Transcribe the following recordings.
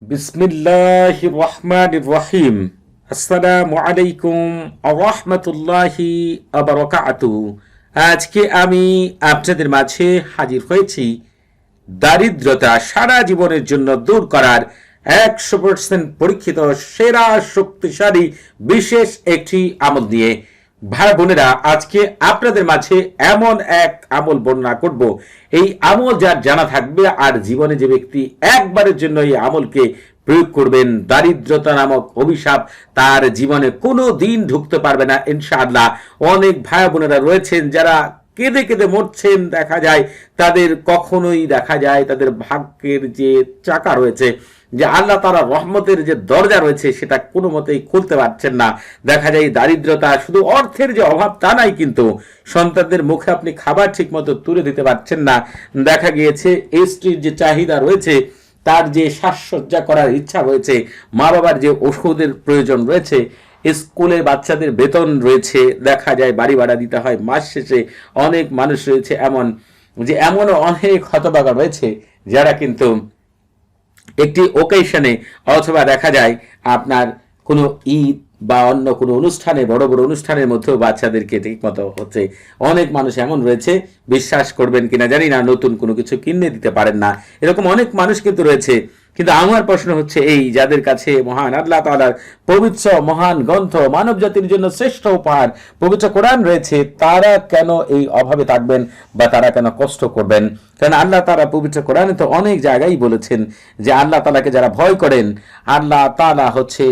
বিসমিল্লাহির রহমানির রহিম। আসসালামু আলাইকুম ওয়া রাহমাতুল্লাহি ওয়া বারাকাতুহু। আজকে আমি আপনাদের মাঝে হাজির হয়েছি দারিদ্রতা সারা জীবনের জন্য দূর করার 100% পরীক্ষিত সেরা শক্তিশালী বিশেষ একটি আমল নিয়ে। ভাই বোনেরা, আজকে আপনাদের মাঝে এমন এক আমল বর্ণনা করব, এই আমল যার জানা থাকবে আর জীবনে যে ব্যক্তি একবারের জন্য এই আমলকে প্রয়োগ করবেন, দারিদ্রতা নামক অভিশাপ তার জীবনে কোনো দিন ঢুকতে পারবে না ইনশাআল্লাহ। অনেক ভাই বোনেরা রয়েছেন যারা কেঁদে কেঁদে মরছেন, দেখা যায় তাদের কখনোই দেখা যায় তাদের ভাগ্যের যে চাকা রয়েছে, যে আল্লাহ তাআলা রহমতের যে দরজা রয়েছে সেটা কোনো মতেই খুলতে পারছেন না। দেখা যায় দারিদ্রতা শুধু অর্থের যে অভাব তা নাই, কিন্তু সন্তানদের মুখে আপনি খাবার ঠিক মতো তুলে দিতে পারছেন না। দেখা গিয়েছে স্ত্রীর যে চাহিদা রয়েছে, তার যে সাজসজ্জা করার ইচ্ছা রয়েছে, মা বাবার যে ওষুধের প্রয়োজন রয়েছে, স্কুলে বাচ্চাদের বেতন রয়েছে, দেখা যায় বাড়ি ভাড়া দিতে হয় মাস শেষে। অনেক মানুষ রয়েছে এমনও অনেক হতভাগা রয়েছে যারা কিন্তু একটি ওকেশনে অথবা দেখা যায় আপনার কোনো ঈদ বা অন্য কোনো অনুষ্ঠানে, বড় বড় অনুষ্ঠানের মধ্যেও বাচ্চাদেরকে ঠিক মতো হচ্ছে। অনেক মানুষ এমন রয়েছে, বিশ্বাস করবেন কিনা জানি না, নতুন কোনো কিছু কিনে দিতে পারেন না। এরকম অনেক মানুষ কিন্তু রয়েছে। কিন্তু আমার প্রশ্ন হচ্ছে এই, যাদের কাছে মহান আল্লাহ তাআলার পবিত্র মহান গ্রন্থ, মানব জাতির জন্য শ্রেষ্ঠ উপহার পবিত্র কোরআন রয়েছে, তারা কেন এই অভাবে থাকবেন বা তারা কেন কষ্ট করবেন? কারণ আল্লাহ তাআলা পবিত্র কোরআনে তো অনেক জায়গায় বলেছেন যে আল্লাহ তাআলাকে যারা ভয় করেন, আল্লাহ তাআলা হচ্ছে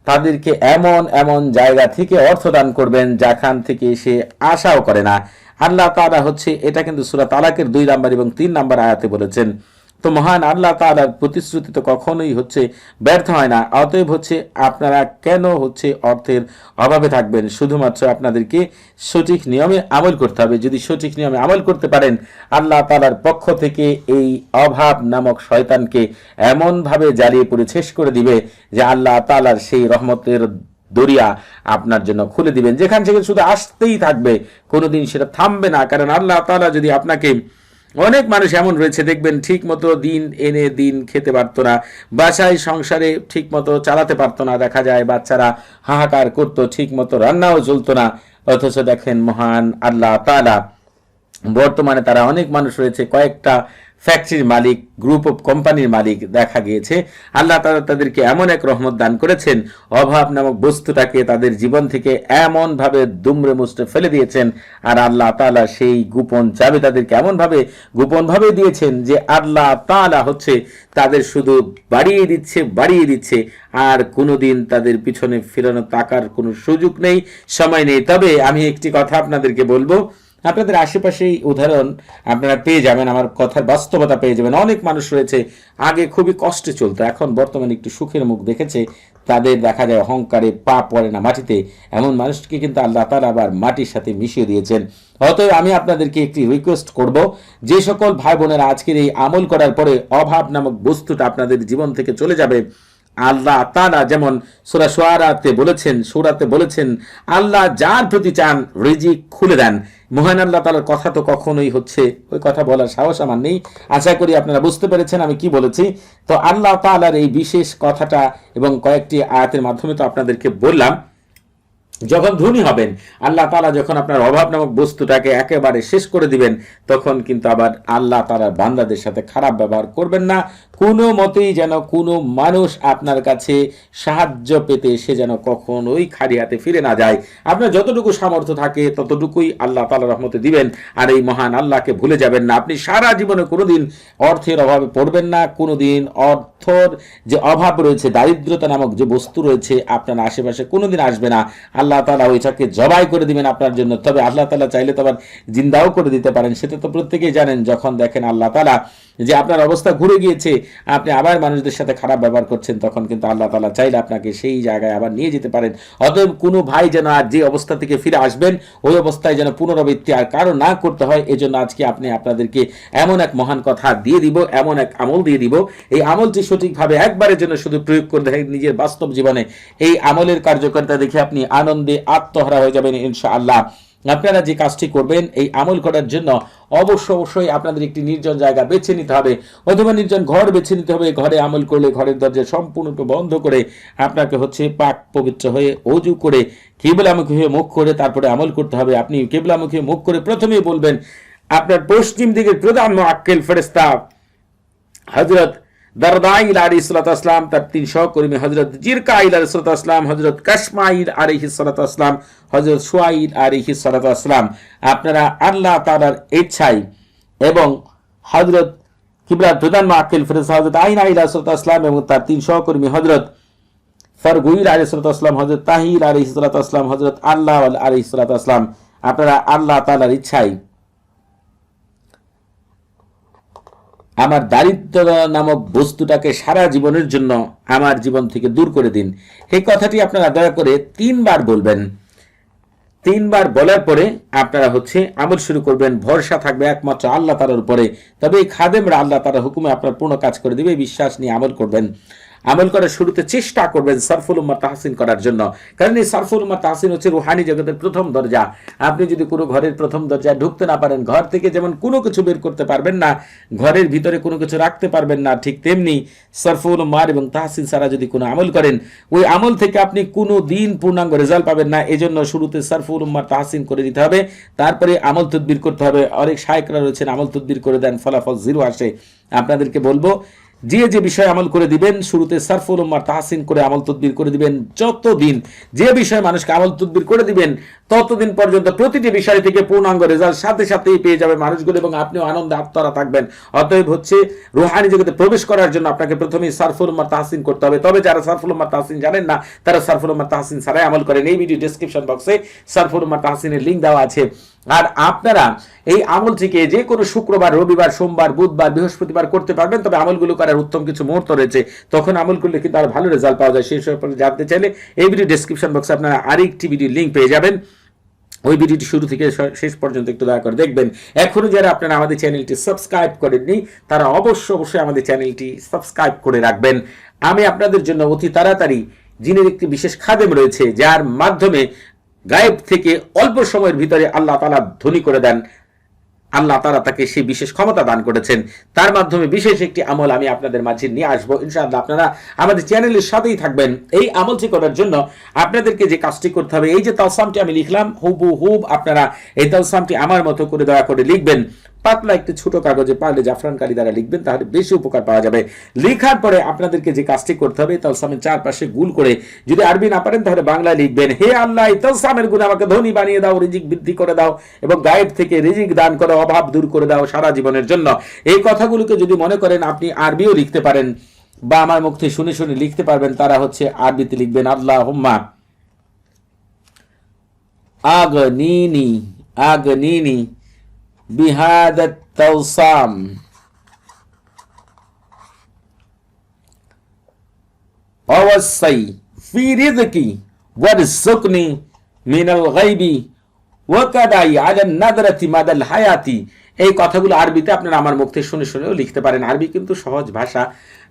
তাদেরকে এমন এমন জায়গা থেকে অর্থ দান করবেন যেখান থেকে সে আশাও করে না। আল্লাহ তাআলা হচ্ছে এটা কিন্তু সূরা তালাকের 2 নম্বর এবং 3 নম্বর আয়াতে বলেছেন। তো মহান আল্লাহ তাআলার প্রতিশ্রুতি তো কখনোই হচ্ছে ব্যর্থ হয় না। অতএব হচ্ছে আপনারা কেন হচ্ছে অর্থের অভাবে থাকবেন? শুধুমাত্র আপনাদেরকে সঠিক নিয়মে আমল করতে হবে। যদি সঠিক নিয়মে আমল করতে পারেন, আল্লাহ তাআলার পক্ষ থেকে এই অভাব নামক শয়তানকে এমনভাবে জ্বালিয়ে পুড়ে শেষ করে দিবে যে আল্লাহ তাআলার সেই রহমতের দরিয়া আপনার জন্য খুলে দিবেন, যেখান থেকে শুধু আসতেই থাকবে, কোনোদিন সেটা থামবে না। কারণ আল্লাহ তাআলা যদি আপনাকে, অনেক মানুষ এমন রয়েছে দেখবেন ঠিক মতো দিন এনে দিন খেতে পারতো না, বাসায় সংসারে ঠিক মতো চালাতে পারতো না, দেখা যায় বাচ্চারা হাহাকার করতো, ঠিক মতো রান্নাও চলতো না। অথচ দেখেন মহান আল্লাহ তাআলা বর্তমানে তারা অনেক মানুষ রয়েছে, কয়েকটা ফ্যাক্টরির মালিক, গ্রুপ অফ কোম্পানির মালিক, দেখা গিয়েছে আল্লাহ তাআলা তাদেরকে এমন এক রহমত দান করেছেন, অভাব নামক বস্তুটাকে তাদের জীবন থেকে এমনভাবে দুমড়ে মুচড়ে ফেলে দিয়েছেন। আর আল্লাহ তাআলা সেই গোপন চাবি তাদেরকে এমনভাবে গোপনভাবে দিয়েছেন যে আল্লাহ তাআলা হচ্ছে তাদের শুধু বাড়িয়ে দিচ্ছে, আর কোনোদিন তাদের পিছনে ফিরানো তাকার কোনো সুযোগ নেই, সময় নেই। তবে আমি একটি কথা আপনাদেরকে বলবো, আপনাদের আশেপাশেই উদাহরণ আপনারা পেয়ে যাবেন, আমার কথার বাস্তবতা পেয়ে যাবেন। অনেক মানুষ রয়েছে আগে খুবই কষ্টে চলতো, এখন বর্তমানে একটু সুখের মুখ দেখেছে, তাদের দেখা যায় অহংকারে পা পড়ে না মাটিতে। এমন মানুষকে কিন্তু আল্লাহ তাআলা আবার মাটির সাথে মিশিয়ে দিয়েছেন। অতএব আমি আপনাদেরকে একটি রিকোয়েস্ট করব, যে সকল ভাই বোনেরা আজকের এই আমল করার পরে অভাব নামক বস্তুটা আপনাদের জীবন থেকে চলে যাবে, আল্লাহ তাআলা যেমন সূরা সূরাতে বলেছেন আল্লাহ যার প্রতি চান রিজিক খুলে দেন। মহান আল্লাহ তাআলার কথা তো কখনোই হচ্ছে ওই কথা বলার সাহস আমার নেই। আশা করি আপনারা বুঝতে পেরেছেন আমি কি বলেছি। তো আল্লাহ তাআলার এই বিশেষ কথাটা এবং কয়েকটি আয়াতের মাধ্যমে তো আপনাদেরকে বললাম, যখন ধনী হবেন, আল্লাহ তাআলা যখন আপনার অভাব নামক বস্তুটাকে একেবারে শেষ করে দিবেন, তখন কিন্তু আবার আল্লাহ তাআলার বান্দাদের সাথে খারাপ ব্যবহার করবেন না। কোনো মতেই যেন কোনো মানুষ আপনার কাছে সাহায্য পেতে সে যেন কখনোই খালি হাতে ফিরে না যায়। আপনার যতটুকু সামর্থ্য থাকে ততটুকুই আল্লাহ তাআলার রহমতে দিবেন, আর এই মহান আল্লাহকে ভুলে যাবেন না। আপনি সারা জীবনে কোনোদিন অর্থের অভাবে পড়বেন না, কোনোদিন অর্থের যে অভাব রয়েছে, দারিদ্রতা নামক যে বস্তু রয়েছে আপনার আশেপাশে কোনোদিন আসবে না। আল্লাহ তাআলা ওইটাকে জবাই করে দিবেন আপনার জন্য। তবে আল্লাহ তাআলা চাইলে তো আবার জিন্দাও করে দিতে পারেন, সেটা তো প্রত্যেকেই জানেন। যখন দেখেন আল্লাহ তাআলা যে আপনার অবস্থা ঘুরে গিয়েছে, আপনি আবার মানুষদের সাথে খারাপ ব্যবহার করছেন, তখন কিন্তু আল্লাহ তাআলা চাইলে আপনাকে সেই জায়গায় আবার নিয়ে যেতে পারেন। অতএব কোনো ভাই যেন আর যে অবস্থা থেকে ফিরে আসবেন ওই অবস্থায় যেন পুনরাবৃত্তি আর কারো না করতে হয়, এজন্য আজকে আপনাদেরকে এমন এক মহান কথা দিয়ে দিব, এমন এক আমল দিয়ে দিব। এই আমলটি সঠিকভাবে একবারের জন্য শুধু প্রয়োগ করে দেখেন নিজের বাস্তব জীবনে, এই আমলের কার্যকারিতা দেখে আপনি আনন্দে আত্মহারা হয়ে যাবেন ইনশাআল্লাহ। আপনারা যে কাজটি করবেন, এই আমল করার জন্য অবশ্যই আপনাদের একটি নির্জন জায়গা বেছে নিতে হবে, অথবা নির্জন ঘর বেছে নিতে হবে। ঘরে আমল করলে ঘরের দরজা সম্পূর্ণরূপে বন্ধ করে আপনাকে পাক পবিত্র হয়ে অজু করে কিবলামুখী হয়ে মুখ করে তারপরে আমল করতে হবে। আপনি কিবলামুখী মুখ করে প্রথমেই বলবেন আপনার পশ্চিম দিকের প্রধান মুআক্কিল ফেরেশতা হযরত দারদাইল আলাইহিস সালাতু ওয়াস সালাম, তার 3 সহকর্মী হযরত জিরকাইল আলাইহিস সালাতু ওয়াস সালাম, হযরত কাশমাইল আলাইহিস সালাতু ওয়াস সালাম, হযরত সুয়াইল আলাইহিস সালাতু ওয়াস সালাম, আপনারা আল্লাহ তাআলার ইচ্ছায় এবং হযরত কিবলার প্রধান মুআক্কিল ফেরেশতা হযরত আইন আলাইহিস সালাতু ওয়াস সালাম এবং তার 3 সহকর্মী হযরত ফারগুইল আলাইহিস সালাতু ওয়াস সালাম, হযরত তাহির আলাইহিস সালাতু ওয়াস সালাম, হযরত আল্লাহ আলাইহিস সালাতু ওয়াস সালাম, আপনারা আল্লাহ তাআলার ইচ্ছায় আমার দারিদ্র নামক বস্তুটাকে সারা জীবনের জন্য আমার জীবন থেকে দূর করে দিন। এই কথাটি আপনারা দয়া করে 3 বার বলবেন। 3 বার বলার পরে আপনারা আমল শুরু করবেন। ভরসা থাকবে একমাত্র আল্লাহ তাআলার উপরে। তবে এই খাদেমরা আল্লাহ তাআলার হুকুমে আপনার পূর্ণ কাজ করে দিবে, বিশ্বাস নিয়ে আমল করবেন। আমল করার শুরুতে চেষ্টা করবেন সারফুল উম্মাহ তাহসিন করার জন্য, কারণ এই সারফুল উম্মাহ তাহসিন হচ্ছে রুহানি জগতের প্রথম দরজা। আপনি যদি কোনো ঘরের প্রথম দরজায় ঢুকতে না পারেন, ঘর থেকে যেমন কোনো কিছু বের করতে পারবেন না, ঘরের ভিতরে কোনো কিছু রাখতে পারবেন না, ঠিক তেমনি সারফুল উম্মাহ এবং তাহসিন ছাড়া যদি কোনো আমল করেন, ওই আমল থেকে আপনি কোনো দিন পূর্ণাঙ্গ রেজাল্ট পাবেন না। এজন্য শুরুতে সারফুল উম্মাহ তাহসিন করে দিতে হবে, তারপরে আমল তদবির করতে হবে। অনেক শায়েখরা রয়েছেন আমল তদবির করে দেন, ফলাফল 0 আসে। আপনাদেরকে বলবো যে বিষয় আমল করে দিবেন, শুরুতে সারফুল উম্মাহ তাহসিন করে আমল তদবির করে দিবেন। যতদিন যে বিষয়ে মানুষকে আমল তদবির করে দিবেন, ততদিন পর্যন্ত প্রতিটি বিষয় থেকে পূর্ণাঙ্গ রেজাল্ট সাথেই পেয়ে যাবে মানুষগুলো, এবং আপনিও আনন্দে আত্মহারা থাকবেন। অতএব রুহানি জগতে প্রবেশ করার জন্য আপনাকে প্রথমেই সারফুল উম্মাহ তাহসিন করতে হবে। তবে যারা সারফুল উম্মাহ তাহসিন জানেন না, তারা সারফুল উম্মাহ তাহসিন ছাড়াই আমল করেন। এই ভিডিও ডেসক্রিপশন বক্সে সারফুল উম্মাহ তাহসিনের লিঙ্ক দেওয়া আছে। আর আপনারা এই আমলটিকে যে কোনো শুক্রবার, রবিবার, সোমবার, বুধবার, বৃহস্পতিবার করতে পারবেন। তবে আমলগুলো করার উত্তম কিছু মুহূর্ত রয়েছে, তখন আমল করলে কিন্তু আরো ভালো রেজাল্ট পাওয়া যায়। সেই সম্পর্কে জানতে চাইলে এই ভিডিও ডেসক্রিপশন বক্সে আপনারা আরেকটি ভিডিও লিঙ্ক পেয়ে যাবেন। ওই ভিডিওটি শুরু থেকে শেষ পর্যন্ত একটু দয়া করে দেখবেন। এখনো যারা আপনারা আমাদের চ্যানেলটি সাবস্ক্রাইব করেননি, তারা অবশ্যই আমাদের চ্যানেলটি সাবস্ক্রাইব করে রাখবেন। আমি আপনাদের জন্য অতি তাড়াতাড়ি জিনের একটি বিশেষ খাদেম রয়েছে, যার মাধ্যমে গায়েব থেকে অল্প সময়ের ভিতরে আল্লাহ তাআলা ধনী করে দেন। আল্লাহ তাআলা তাকে সেই বিশেষ ক্ষমতা দান করেছেন। তার মাধ্যমে বিশেষ একটি আমল আমি আপনাদের মাঝে নিয়ে আসবো ইনশাআল্লাহ। আপনারা আমাদের চ্যানেলের সাথেই থাকবেন। এই আমলটি করার জন্য আপনাদেরকে যে কাজটি করতে হবে, এই যে তালসামটি আমি লিখলাম, হুবহুব আপনারা এই তালসামটি আমার মতো করে দয়া করে লিখবেন। পাতলা একটি ছোট কাগজে, পারলে জাফরান কালি দ্বারা লিখবেন, তাহলে বেশি উপকার পাওয়া যাবে। লেখার পরে আপনাদেরকে যে কাজটি করতে হবে, তালসামের চারপাশে গুল করে, যদি আরবি না পারেন তাহলে বাংলায় লিখবেন, হে আল্লাহ, এই তালসামের গুণে আমাকে ধনী বানিয়ে দাও, রিজিক বৃদ্ধি করে দাও, এবং গায়েব থেকে রিজিক দান করো, অভাব দূর করে দাও সারা জীবনের জন্য। এই কথাগুলোকে যদি মনে করেন, আপনি আরবিও লিখতে পারেন বা আমার মুখ থেকে শুনে লিখতে পারবেন, তারা আরবিতে লিখবেন আল্লাহুম্মা আগনিনি বিহাদাত তাওসাম ওয়াসাই ফি রিজকি ওয়ারযুকনি মিনাল গায়বি ওয়াকাদাই আলা নাদরাতি মাদাল হায়াতি। এই কথাগুলো আরবিতে আপনারা আমার মুখ থেকে শুনেও লিখতে পারেন। আরবি কিন্তু সহজ ভাষা,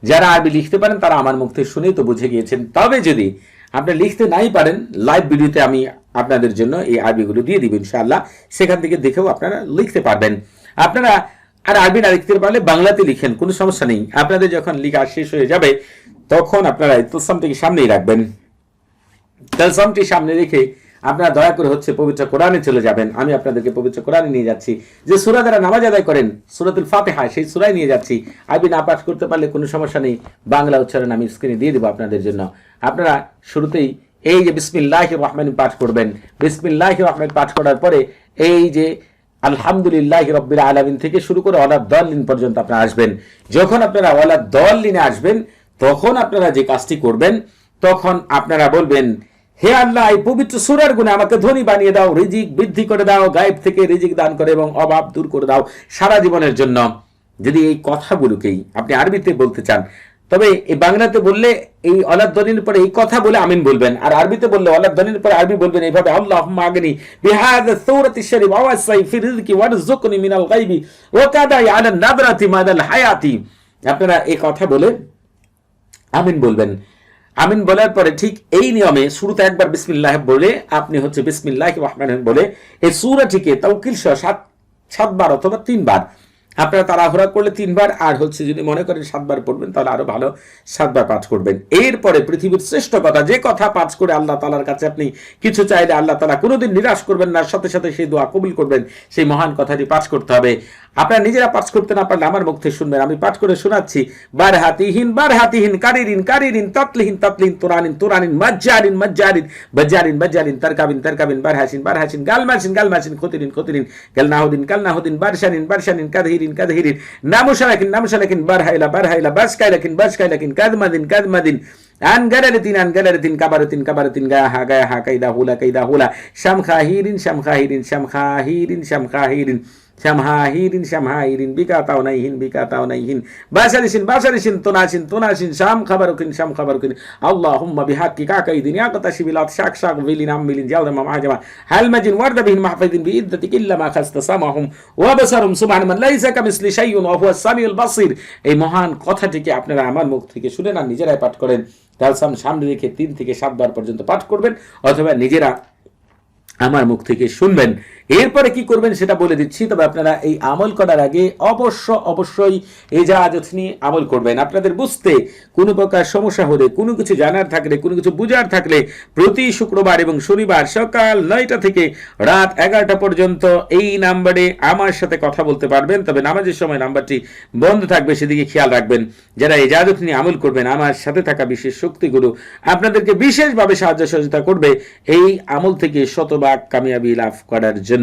যারা আরবি লিখতে পারেন তারা আমার মুখ থেকে শুনেই তো বুঝে গিয়েছেন। তবে যদি আপনি লিখতে নাই পারেন, লাইভ ভিডিওতে আমি আপনাদের জন্য এই আরবিগুলো দিয়ে দিব ইনশাআল্লাহ, সেখান থেকে দেখেও আপনারা লিখতে পারবেন। আপনারা আর আরবি না লিখতে পারলে বাংলাতে লিখেন, কোনো সমস্যা নেই। আপনাদের যখন লেখা শেষ হয়ে যাবে, তখন আপনারা তালসামটিকে সামনেই রাখবেন। তালসামটি সামনে রেখে আপনারা দয়া করে পবিত্র কোরআনে চলে যাবেন। আমি আপনাদেরকে পবিত্র কোরআনে নিয়ে যাচ্ছি। যে সূরা দ্বারা নামাজ আদায় করেন, সূরাতুল ফাতিহা, সেই সূরায় নিয়ে যাচ্ছি। আরবি না পাঠ করতে পারলে কোনো সমস্যা নেই, বাংলা উচ্চারণ আমি স্ক্রিনে দিয়ে দেবো আপনাদের জন্য। আপনারা শুরুতেই এই যে বিসমিল্লাহির রহমানির পাঠ করবেন। বিসমিল্লাহির রহমান পাঠ করার পরে এই যে আলহামদুলিল্লাহি রাব্বিল আলামিন থেকে শুরু করে ওয়ালা দাল্লিন পর্যন্ত আপনারা আসবেন। যখন আপনারা ওয়ালা দাল্লিনে আসবেন, তখন আপনারা যে কাজটি করবেন, তখন আপনারা বলবেন, হে আল্লাহ, এই পবিত্র সূরার গুণে আমাকে ধনী বানিয়ে দাও, রিজিক বৃদ্ধি করে দাও, গায়েব থেকে রিজিক দান করে এবং অভাব দূর করে দাও সারা জীবনের জন্য। যদি এই কথাগুলোকেই আপনি আরবিতে বলতে চান, তবে এই বাংলাতে বললে এই ওয়ালাদ দলিনের পরে এই কথা বলে আমিন বলবেন, আর আরবিতে বললে ওয়ালাদ দলিনের পরে আরবি বলবেন এইভাবে, আল্লাহুম্মা আগনি বিহাযা সূরাতি শরীফ ওয়াসাই ফি রিজকি ওয়ারযুকনি মিনাল গায়বি ওয়াকাদাই আলা নাদরাতি মাদাল হায়াতি। আপনারা এই কথা বলে আমিন বলবেন। আমিন বলার পরে ঠিক এই নিয়মে শুরুতে একবার বিসমিল্লাহ বলে আপনি হচ্ছে বিসমিল্লাহির রহমানির রহিম বলে এই সূরাটিকে তাওকিল সহ সাতবার অথবা 3 বার, আপনারা তাড়াহুড়া করলে 3 বার, আর হচ্ছে যদি মনে করেন 7 বার পড়বেন তাহলে আরো ভালো, 7 বার পাঠ করবেন। এরপরে পৃথিবীর শ্রেষ্ঠ কথা, যে কথা পাঠ করে আল্লাহ তাআলার কাছে আপনি কিছু চাইলে আল্লাহ তাআলা কোনোদিন নিরাশ করবেন না, সাথে সাথে সেই দোয়া কবুল করবেন, সেই মহান কথাটি পাঠ করতে হবে। আপনারা নিজেরা পাঠ করতে না পারলে আমার মুখ থেকে শুনবেন, আমি পাঠ করে শোনাচ্ছি। বারহাতিহিন কারিরিন কারিরিন তাতলিহিন তাতলিন তুরানিন তুরানিন মাজ্জারিন মাজ্জারিন বাজ্জারিন বাজ্জারিন তারকাবিন তারকাবিন বারহাসিন বারহাসিন গালমাসিন গালমাসিন খুতিরিন খুতিরিন গালনাহুদিন কালনাহুদিন বারশানিন বারশানিন কাদহিরিন কাদহিরিন নামুশালাকিন নামুশালাকিন বারহাইলা বারহাইলা বাসকাইলাকিন বাসকাইলাকিন কাদমাদিন কাদমাদিন আনগারাতিন কাবারাতিন কাবারাতিন গাহা গাহা কাইদা হুলা শামখাহিরিন শামখাহিরিন শামখাহিরিন শামখাহিরিন শামহাহিরিন শামহাহিরিন বিকাতাওনাইহিন বাসারিসিন তোনাসিন শাম খাবারুকিন আল্লাহুম্মা বিহাক্কি কাকাইদিন ইয়াকতাশিবিলাত শাক বিলিন আমিলিন জালমা মাহাজামা হালমাজিন ওয়ারদাবিহিন মাহফিদিন বিইদ্দাতিক ইল্লা মা খাস্তাসামাহুম ওয়া বাসারুম সুবহানামান লাইসা কামিসলি শাইউন ওয়া হুয়াস সামিউল বাসির। এই মহান কথাটিকে আপনারা আমার মুখ থেকে শুনেন আর নিজেরাই পাঠ করেন। তালসাম সামনে রেখে 3 থেকে 7 বার পর্যন্ত পাঠ করবেন অথবা নিজেরা আমার মুখ থেকে শুনবেন। এরপরে কি করবেন সেটা বলে দিচ্ছি, তবে আপনারা এই আমল করার আগে অবশ্যই এজাজত নিয়ে আমল করবেন। আপনাদের বুঝতে কোনো প্রকার সমস্যা হলে, কোনো কিছু জানার থাকলে, কোনো কিছু বুঝার থাকলে প্রতি শুক্রবার এবং শনিবার সকাল 9টা থেকে রাত 11টা পর্যন্ত এই নাম্বারে আমার সাথে কথা বলতে পারবেন। তবে নামাজের সময় নাম্বারটি বন্ধ থাকবে, সেদিকে খেয়াল রাখবেন। যারা এজাজত নিয়ে আমল করবেন, আমার সাথে থাকা বিশেষ শক্তিগুলো আপনাদেরকে বিশেষভাবে সাহায্য সহযোগিতা করবে এই আমল থেকে শতভাগ কামিয়াবি লাভ করার জন্য।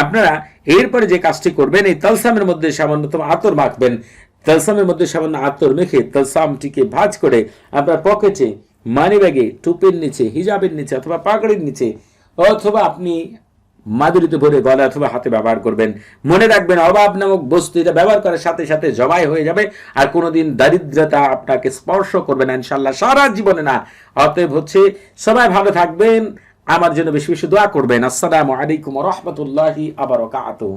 আপনারা এরপরে যে কাজটি করবেন, এই তালসামের মধ্যে সামান্যতম আতর মাখবেন। তালসামের মধ্যে সামান্য আতর মেখে তালসামটিকে ভাঁজ করে আপনার পকেটে, মানিব্যাগে, টুপির নিচে, হিজাবের নিচে অথবা পাগড়ির নিচে অথবা আপনি মাদুরিতে ভরে গলা অথবা হাতে ব্যবহার করবেন। মনে রাখবেন, অভাব নামক বস্তু এটা ব্যবহার করার সাথে সাথে জবাই হয়ে যাবে আর কোনোদিন দারিদ্রতা আপনাকে স্পর্শ করবে না ইনশাআল্লাহ, সারা জীবনে না। অতএব হচ্ছে সবাই ভালো থাকবেন, আমার জন্য বেশি বেশি দোয়া করবেন। আসসালামু আলাইকুম ওয়া রাহমাতুল্লাহি ওয়া বারাকাতুহু।